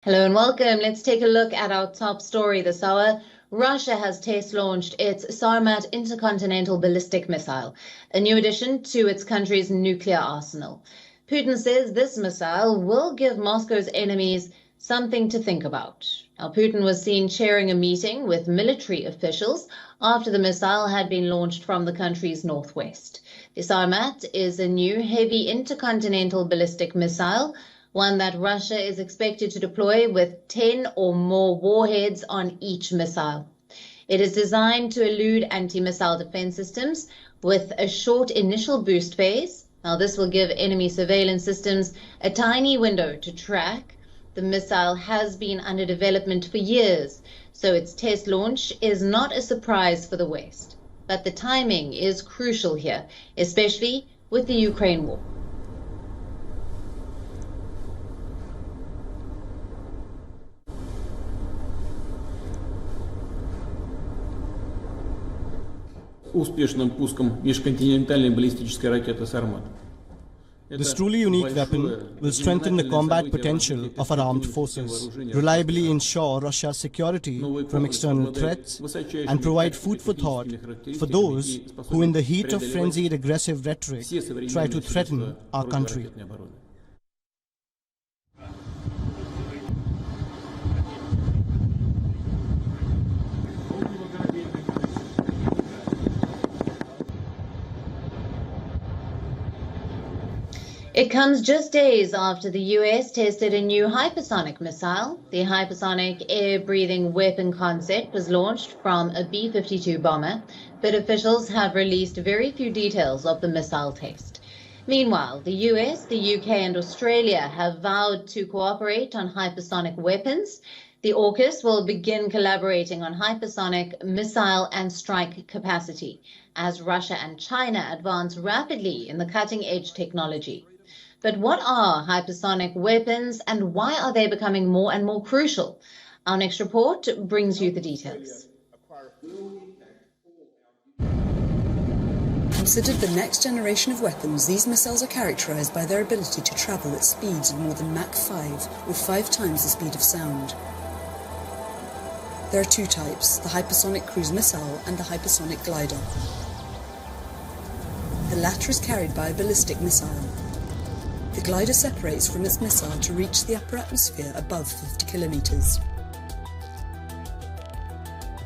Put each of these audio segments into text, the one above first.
Hello and welcome. Let's take a look at our top story this hour. Russia has test launched its Sarmat intercontinental ballistic missile, a new addition to its country's nuclear arsenal. Putin says this missile will give Moscow's enemies something to think about. Now, Putin was seen chairing a meeting with military officials after the missile had been launched from the country's northwest. The Sarmat is a new heavy intercontinental ballistic missile, one that Russia is expected to deploy with 10 or more warheads on each missile. It is designed to elude anti-missile defense systems with a short initial boost phase. Now, this will give enemy surveillance systems a tiny window to track. The missile has been under development for years, so its test launch is not a surprise for the West. But the timing is crucial here, especially with the Ukraine war. Успешным пуском межконтинентальной баллистической ракеты «Сармат». This truly unique weapon will strengthen the combat potential of our armed forces, reliably ensure Russia's security from external threats, and provide food for thought for those who, in the heat of frenzied aggressive rhetoric, try to threaten our country. It comes just days after the US tested a new hypersonic missile. The hypersonic air-breathing weapon concept was launched from a B-52 bomber, but officials have released very few details of the missile test. Meanwhile, the US, the UK and Australia have vowed to cooperate on hypersonic weapons. The AUKUS will begin collaborating on hypersonic missile and strike capacity as Russia and China advance rapidly in the cutting-edge technology. But what are hypersonic weapons and why are they becoming more and more crucial? Our next report brings you the details. Considered the next generation of weapons, these missiles are characterized by their ability to travel at speeds of more than Mach 5, or 5 times the speed of sound. There are two types, the hypersonic cruise missile and the hypersonic glider. The latter is carried by a ballistic missile. The glider separates from its missile to reach the upper atmosphere above 50 kilometers.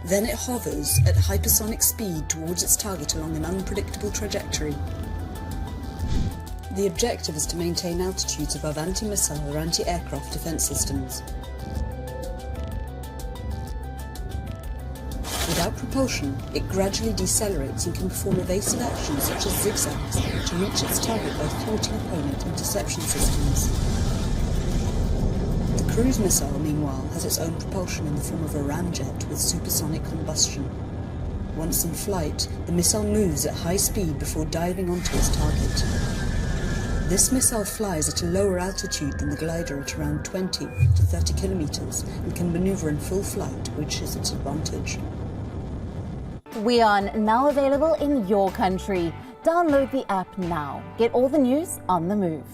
Then it hovers at hypersonic speed towards its target along an unpredictable trajectory. The objective is to maintain altitudes above anti-missile or anti-aircraft defense systems. Without propulsion, it gradually decelerates and can perform evasive actions such as zigzags to reach its target by thwarting opponent interception systems. The cruise missile, meanwhile, has its own propulsion in the form of a ramjet with supersonic combustion. Once in flight, the missile moves at high speed before diving onto its target. This missile flies at a lower altitude than the glider at around 20 to 30 kilometers and can maneuver in full flight, which is its advantage. We are now available in your country. Download the app now. Get all the news on the move.